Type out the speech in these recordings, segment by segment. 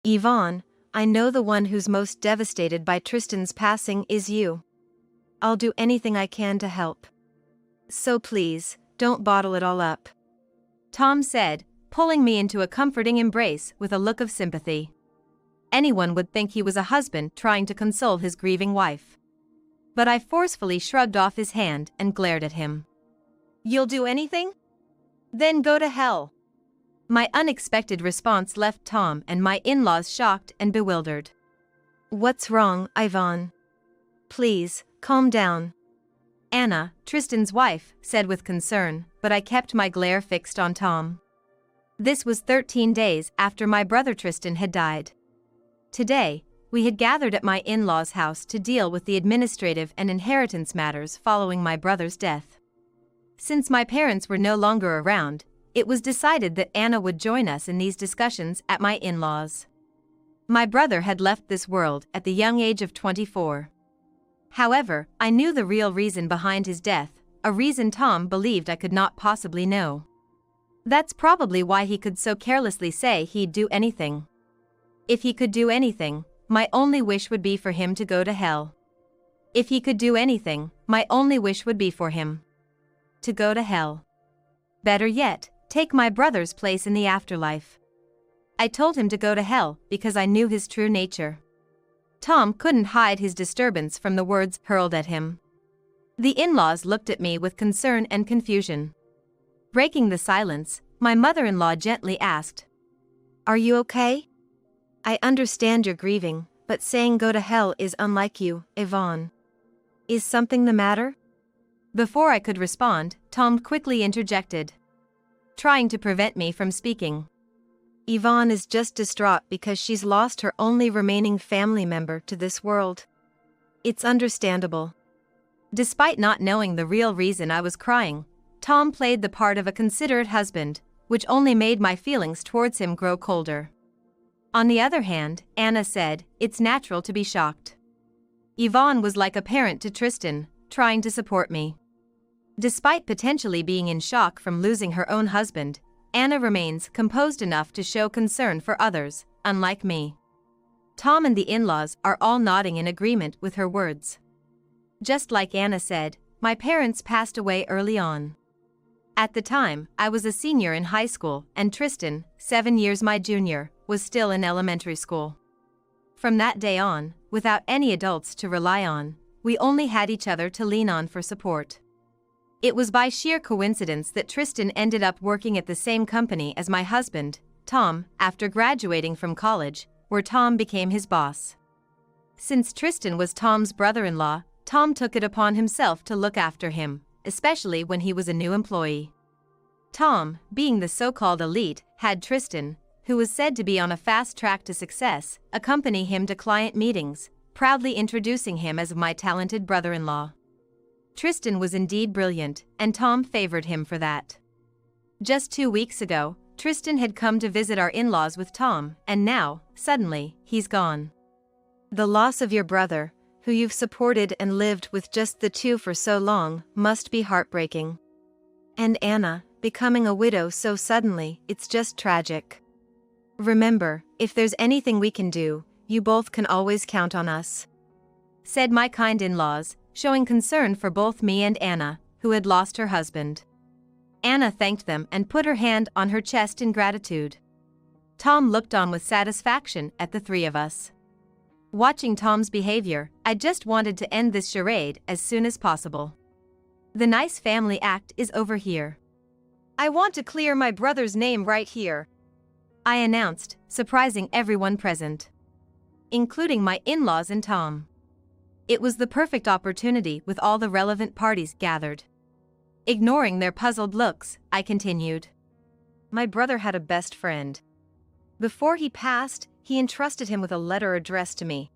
Yvonne, I know the one who's most devastated by Tristan's passing is you. I'll do anything I can to help. So please, don't bottle it all up. Tom said, pulling me into a comforting embrace with a look of sympathy. Anyone would think he was a husband trying to console his grieving wife. But I forcefully shrugged off his hand and glared at him. You'll do anything? Then go to hell. My unexpected response left Tom and my in-laws shocked and bewildered. What's wrong, Yvonne? Please, calm down. Anna, Tristan's wife, said with concern, but I kept my glare fixed on Tom. This was 13 days after my brother Tristan had died. Today, we had gathered at my in-laws' house to deal with the administrative and inheritance matters following my brother's death. Since my parents were no longer around, it was decided that Anna would join us in these discussions at my in-laws. My brother had left this world at the young age of 24. However, I knew the real reason behind his death, a reason Tom believed I could not possibly know. That's probably why he could so carelessly say he'd do anything. If he could do anything, my only wish would be for him to go to hell. If he could do anything, my only wish would be for him to go to hell. Better yet, take my brother's place in the afterlife. I told him to go to hell because I knew his true nature. Tom couldn't hide his disturbance from the words hurled at him. The in-laws looked at me with concern and confusion. Breaking the silence, my mother-in-law gently asked, "Are you okay? I understand you're grieving, but saying go to hell is unlike you, Yvonne. Is something the matter?" Before I could respond, Tom quickly interjected, trying to prevent me from speaking. Yvonne is just distraught because she's lost her only remaining family member to this world. It's understandable. Despite not knowing the real reason I was crying, Tom played the part of a considerate husband, which only made my feelings towards him grow colder. On the other hand, Anna said, it's natural to be shocked. Yvonne was like a parent to Tristan, trying to support me. Despite potentially being in shock from losing her own husband, Anna remains composed enough to show concern for others, unlike me. Tom and the in-laws are all nodding in agreement with her words. Just like Anna said, my parents passed away early on. At the time, I was a senior in high school and Tristan, 7 years my junior, was still in elementary school. From that day on, without any adults to rely on, we only had each other to lean on for support. It was by sheer coincidence that Tristan ended up working at the same company as my husband, Tom, after graduating from college, where Tom became his boss. Since Tristan was Tom's brother-in-law, Tom took it upon himself to look after him, especially when he was a new employee. Tom, being the so-called elite, had Tristan, who was said to be on a fast track to success, accompany him to client meetings, proudly introducing him as my talented brother-in-law. Tristan was indeed brilliant, and Tom favored him for that. Just 2 weeks ago, Tristan had come to visit our in-laws with Tom, and now, suddenly, he's gone. The loss of your brother, who you've supported and lived with just the two for so long, must be heartbreaking. And Anna, becoming a widow so suddenly, it's just tragic. Remember, if there's anything we can do, you both can always count on us," said my kind in-laws, showing concern for both me and Anna, who had lost her husband. Anna thanked them and put her hand on her chest in gratitude. Tom looked on with satisfaction at the three of us. Watching Tom's behavior, I just wanted to end this charade as soon as possible. The nice family act is over here. I want to clear my brother's name right here, I announced, surprising everyone present, including my in-laws and Tom. It was the perfect opportunity with all the relevant parties gathered. Ignoring their puzzled looks, I continued. My brother had a best friend. Before he passed, he entrusted him with a letter addressed to me.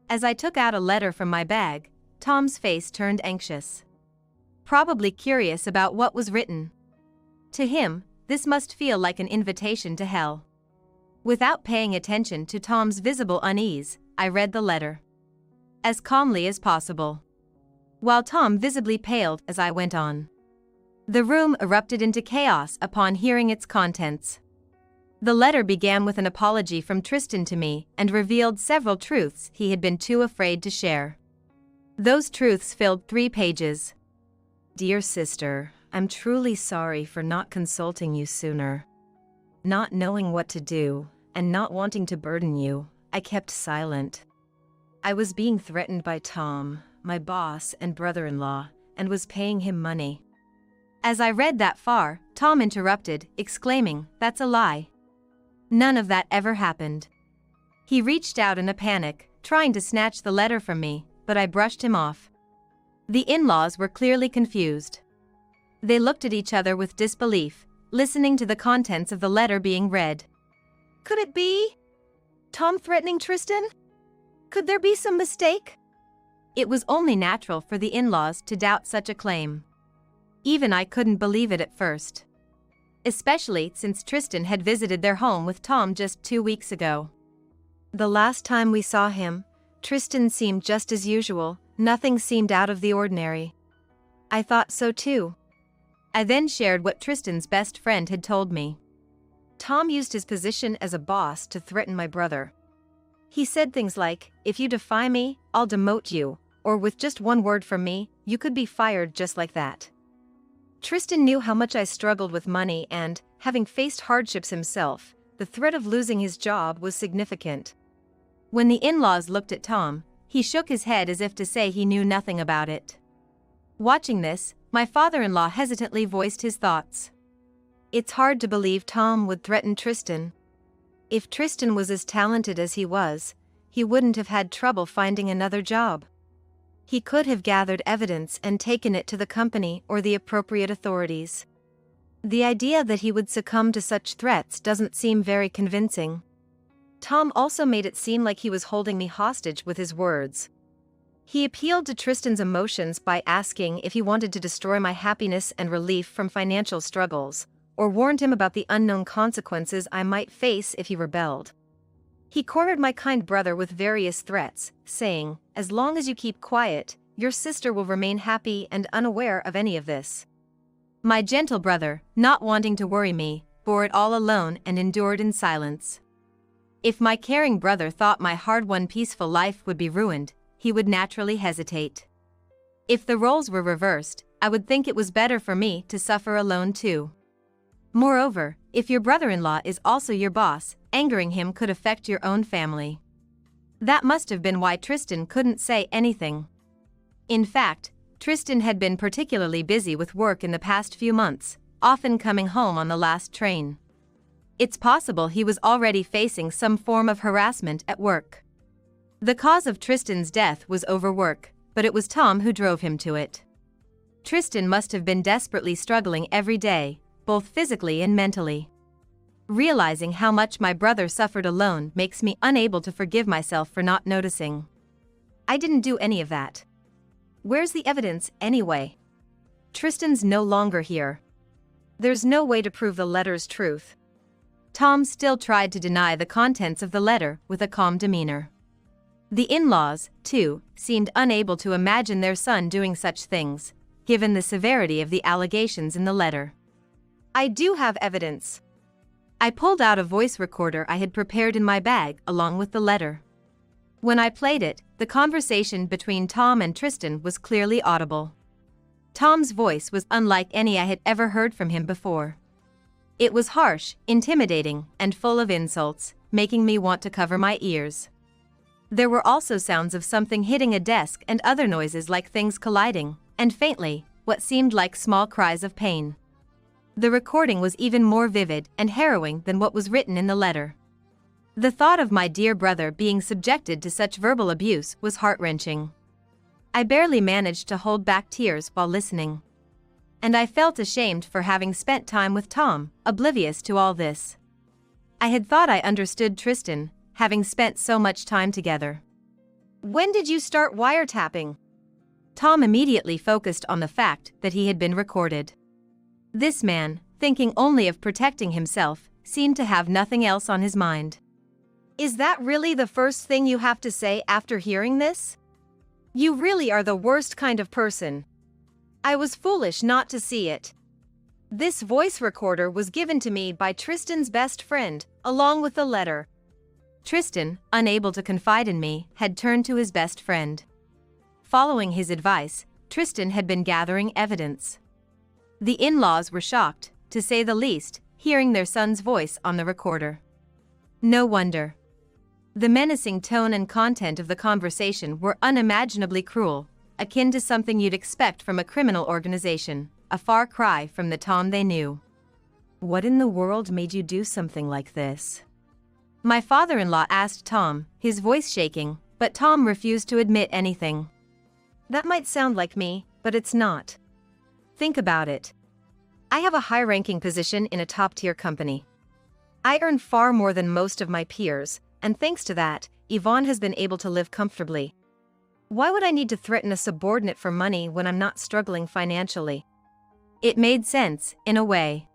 As I took out a letter from my bag, Tom's face turned anxious. Probably curious about what was written. To him, this must feel like an invitation to hell. Without paying attention to Tom's visible unease, I read the letter as calmly as possible, while Tom visibly paled as I went on. The room erupted into chaos upon hearing its contents. The letter began with an apology from Tristan to me and revealed several truths he had been too afraid to share. Those truths filled 3 pages. Dear sister, I'm truly sorry for not consulting you sooner. Not knowing what to do, and not wanting to burden you, I kept silent. I was being threatened by Tom, my boss and brother-in-law, and was paying him money. As I read that far, Tom interrupted, exclaiming, "That's a lie. None of that ever happened." He reached out in a panic, trying to snatch the letter from me, but I brushed him off. The in-laws were clearly confused. They looked at each other with disbelief, listening to the contents of the letter being read. Could it be Tom threatening Tristan? Could there be some mistake? It was only natural for the in-laws to doubt such a claim. Even I couldn't believe it at first. Especially since Tristan had visited their home with Tom just 2 weeks ago. The last time we saw him, Tristan seemed just as usual, nothing seemed out of the ordinary. I thought so too. I then shared what Tristan's best friend had told me. Tom used his position as a boss to threaten my brother. He said things like, "If you defy me, I'll demote you," or "With just one word from me, you could be fired just like that." Tristan knew how much I struggled with money and, having faced hardships himself, the threat of losing his job was significant. When the in-laws looked at Tom, he shook his head as if to say he knew nothing about it. Watching this, my father-in-law hesitantly voiced his thoughts. It's hard to believe Tom would threaten Tristan. If Tristan was as talented as he was, he wouldn't have had trouble finding another job. He could have gathered evidence and taken it to the company or the appropriate authorities. The idea that he would succumb to such threats doesn't seem very convincing. Tom also made it seem like he was holding me hostage with his words. He appealed to Tristan's emotions by asking if he wanted to destroy my happiness and relief from financial struggles, or warned him about the unknown consequences I might face if he rebelled. He cornered my kind brother with various threats, saying, "As long as you keep quiet, your sister will remain happy and unaware of any of this." My gentle brother, not wanting to worry me, bore it all alone and endured in silence. If my caring brother thought my hard-won peaceful life would be ruined, he would naturally hesitate. If the roles were reversed, I would think it was better for me to suffer alone too. Moreover, if your brother-in-law is also your boss, angering him could affect your own family. That must have been why Tristan couldn't say anything. In fact, Tristan had been particularly busy with work in the past few months, often coming home on the last train. It's possible he was already facing some form of harassment at work. The cause of Tristan's death was overwork, but it was Tom who drove him to it. Tristan must have been desperately struggling every day, both physically and mentally. Realizing how much my brother suffered alone makes me unable to forgive myself for not noticing. I didn't do any of that. Where's the evidence, anyway? Tristan's no longer here. There's no way to prove the letter's truth. Tom still tried to deny the contents of the letter with a calm demeanor. The in-laws, too, seemed unable to imagine their son doing such things, given the severity of the allegations in the letter. I do have evidence. I pulled out a voice recorder I had prepared in my bag along with the letter. When I played it, the conversation between Tom and Tristan was clearly audible. Tom's voice was unlike any I had ever heard from him before. It was harsh, intimidating, and full of insults, making me want to cover my ears. There were also sounds of something hitting a desk and other noises like things colliding, and faintly, what seemed like small cries of pain. The recording was even more vivid and harrowing than what was written in the letter. The thought of my dear brother being subjected to such verbal abuse was heart-wrenching. I barely managed to hold back tears while listening. And I felt ashamed for having spent time with Tom, oblivious to all this. I had thought I understood Tristan, having spent so much time together. When did you start wiretapping? Tom immediately focused on the fact that he had been recorded. This man, thinking only of protecting himself, seemed to have nothing else on his mind. Is that really the first thing you have to say after hearing this? You really are the worst kind of person. I was foolish not to see it. This voice recorder was given to me by Tristan's best friend, along with the letter. Tristan, unable to confide in me, had turned to his best friend. Following his advice, Tristan had been gathering evidence. The in-laws were shocked, to say the least, hearing their son's voice on the recorder. No wonder. The menacing tone and content of the conversation were unimaginably cruel, akin to something you'd expect from a criminal organization, a far cry from the Tom they knew. What in the world made you do something like this? My father-in-law asked Tom, his voice shaking, but Tom refused to admit anything. That might sound like me, but it's not. Think about it. I have a high-ranking position in a top-tier company. I earn far more than most of my peers, and thanks to that, Yvonne has been able to live comfortably. Why would I need to threaten a subordinate for money when I'm not struggling financially? It made sense, in a way.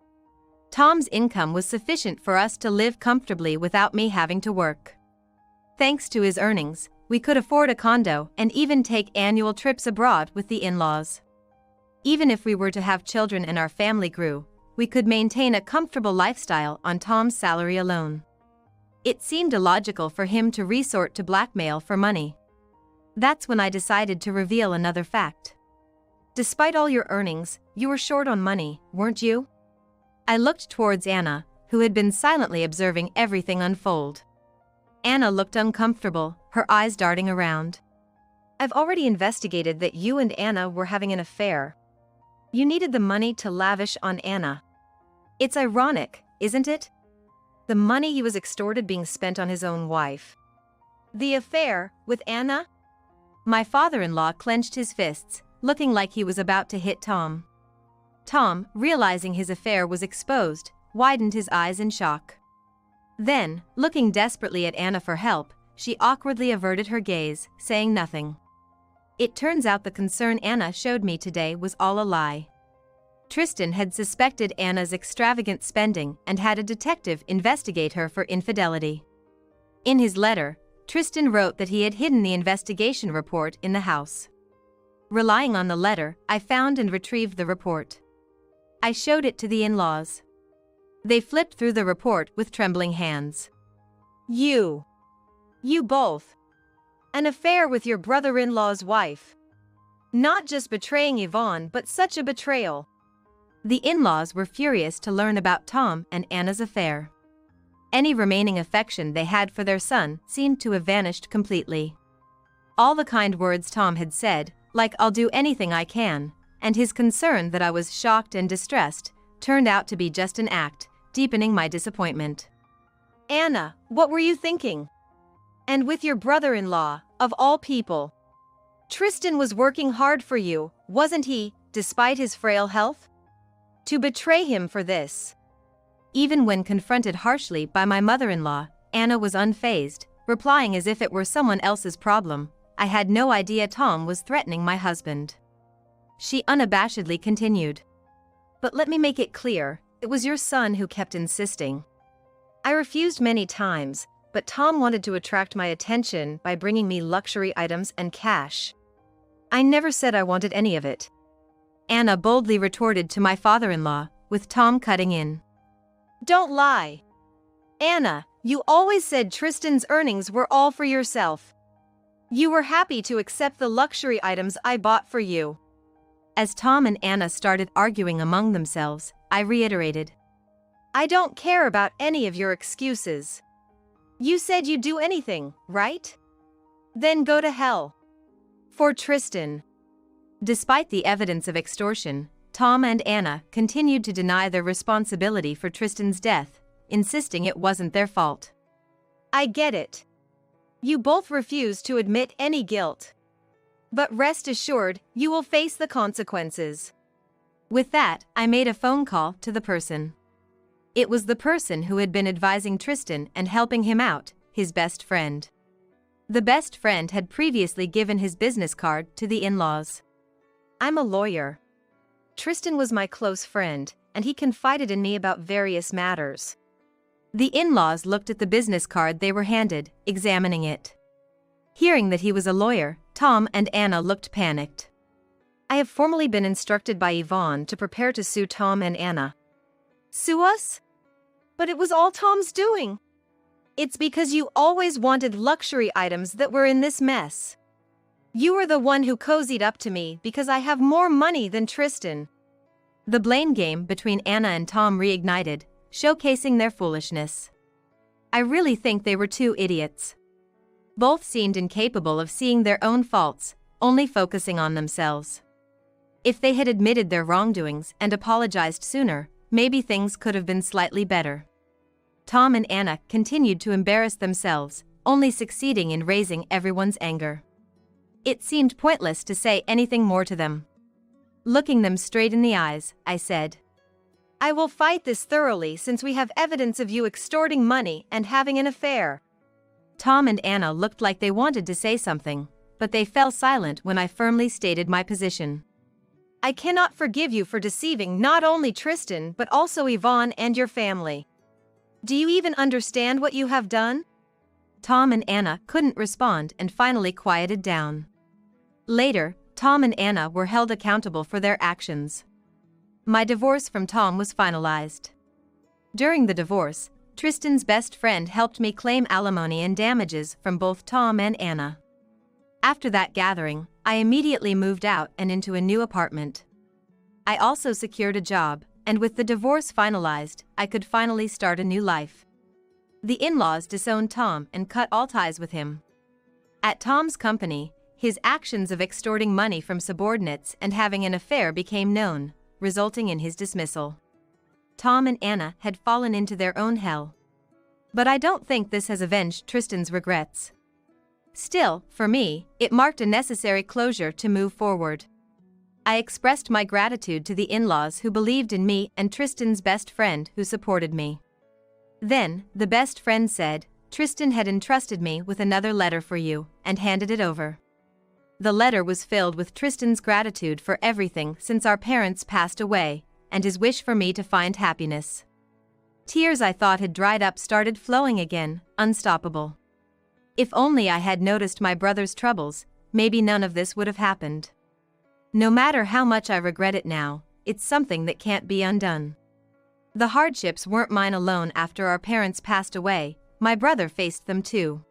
Tom's income was sufficient for us to live comfortably without me having to work. Thanks to his earnings, we could afford a condo and even take annual trips abroad with the in-laws. Even if we were to have children and our family grew, we could maintain a comfortable lifestyle on Tom's salary alone. It seemed illogical for him to resort to blackmail for money. That's when I decided to reveal another fact. Despite all your earnings, you were short on money, weren't you? I looked towards Anna, who had been silently observing everything unfold. Anna looked uncomfortable, her eyes darting around. I've already investigated that you and Anna were having an affair. You needed the money to lavish on Anna. It's ironic, isn't it? The money he was extorted being spent on his own wife. The affair with Anna? My father-in-law clenched his fists, looking like he was about to hit Tom. Tom, realizing his affair was exposed, widened his eyes in shock. Then, looking desperately at Anna for help, she awkwardly averted her gaze, saying nothing. It turns out the concern Anna showed me today was all a lie. Tristan had suspected Anna's extravagant spending and had a detective investigate her for infidelity. In his letter, Tristan wrote that he had hidden the investigation report in the house. Relying on the letter, I found and retrieved the report. I showed it to the in-laws. They flipped through the report with trembling hands. You both. An affair with your brother-in-law's wife. Not just betraying Yvonne, but such a betrayal. The in-laws were furious to learn about Tom and Anna's affair. Any remaining affection they had for their son seemed to have vanished completely. All the kind words Tom had said, like "I'll do anything I can," and his concern that I was shocked and distressed, turned out to be just an act, deepening my disappointment. Anna, what were you thinking? And with your brother-in-law, of all people. Tristan was working hard for you, wasn't he, despite his frail health? To betray him for this. Even when confronted harshly by my mother-in-law, Anna was unfazed, replying as if it were someone else's problem. I had no idea Tom was threatening my husband. She unabashedly continued. But let me make it clear, it was your son who kept insisting. I refused many times, but Tom wanted to attract my attention by bringing me luxury items and cash. I never said I wanted any of it. Anna boldly retorted to my father-in-law, with Tom cutting in. Don't lie. Anna, you always said Tristan's earnings were all for yourself. You were happy to accept the luxury items I bought for you. As Tom and Anna started arguing among themselves, I reiterated. I don't care about any of your excuses. You said you'd do anything, right? Then go to hell. For Tristan. Despite the evidence of extortion, Tom and Anna continued to deny their responsibility for Tristan's death, insisting it wasn't their fault. I get it. You both refuse to admit any guilt. But rest assured, you will face the consequences. With that, I made a phone call to the person. It was the person who had been advising Tristan and helping him out, his best friend. The best friend had previously given his business card to the in-laws. I'm a lawyer. Tristan was my close friend, and he confided in me about various matters. The in-laws looked at the business card they were handed, examining it. Hearing that he was a lawyer, Tom and Anna looked panicked. I have formally been instructed by Yvonne to prepare to sue Tom and Anna. Sue us? But it was all Tom's doing. It's because you always wanted luxury items that were in this mess. You were the one who cozied up to me because I have more money than Tristan. The blame game between Anna and Tom reignited, showcasing their foolishness. I really think they were two idiots. Both seemed incapable of seeing their own faults, only focusing on themselves. If they had admitted their wrongdoings and apologized sooner, maybe things could have been slightly better. Tom and Anna continued to embarrass themselves, only succeeding in raising everyone's anger. It seemed pointless to say anything more to them. Looking them straight in the eyes, I said, "I will fight this thoroughly since we have evidence of you extorting money and having an affair." Tom and Anna looked like they wanted to say something, but they fell silent when I firmly stated my position. "I cannot forgive you for deceiving not only Tristan but also Yvonne and your family. Do you even understand what you have done?" Tom and Anna couldn't respond and finally quieted down. Later, Tom and Anna were held accountable for their actions. My divorce from Tom was finalized. During the divorce, Tristan's best friend helped me claim alimony and damages from both Tom and Anna. After that gathering, I immediately moved out and into a new apartment. I also secured a job, and with the divorce finalized, I could finally start a new life. The in-laws disowned Tom and cut all ties with him. At Tom's company, his actions of extorting money from subordinates and having an affair became known, resulting in his dismissal. Tom and Anna had fallen into their own hell. But I don't think this has avenged Tristan's regrets. Still, for me, it marked a necessary closure to move forward. I expressed my gratitude to the in-laws who believed in me and Tristan's best friend who supported me. Then, the best friend said, "Tristan had entrusted me with another letter for you," and handed it over. The letter was filled with Tristan's gratitude for everything since our parents passed away, and his wish for me to find happiness. Tears I thought had dried up started flowing again, unstoppable. If only I had noticed my brother's troubles, maybe none of this would have happened. No matter how much I regret it now, it's something that can't be undone. The hardships weren't mine alone. After our parents passed away, my brother faced them too.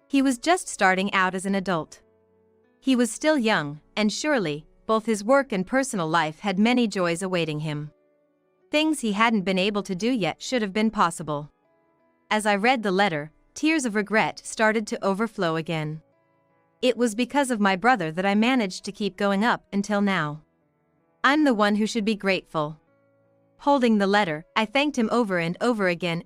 He was just starting out as an adult. He was still young, and surely, both his work and personal life had many joys awaiting him. Things he hadn't been able to do yet should have been possible. As I read the letter, tears of regret started to overflow again. It was because of my brother that I managed to keep going up until now. I'm the one who should be grateful. Holding the letter, I thanked him over and over again,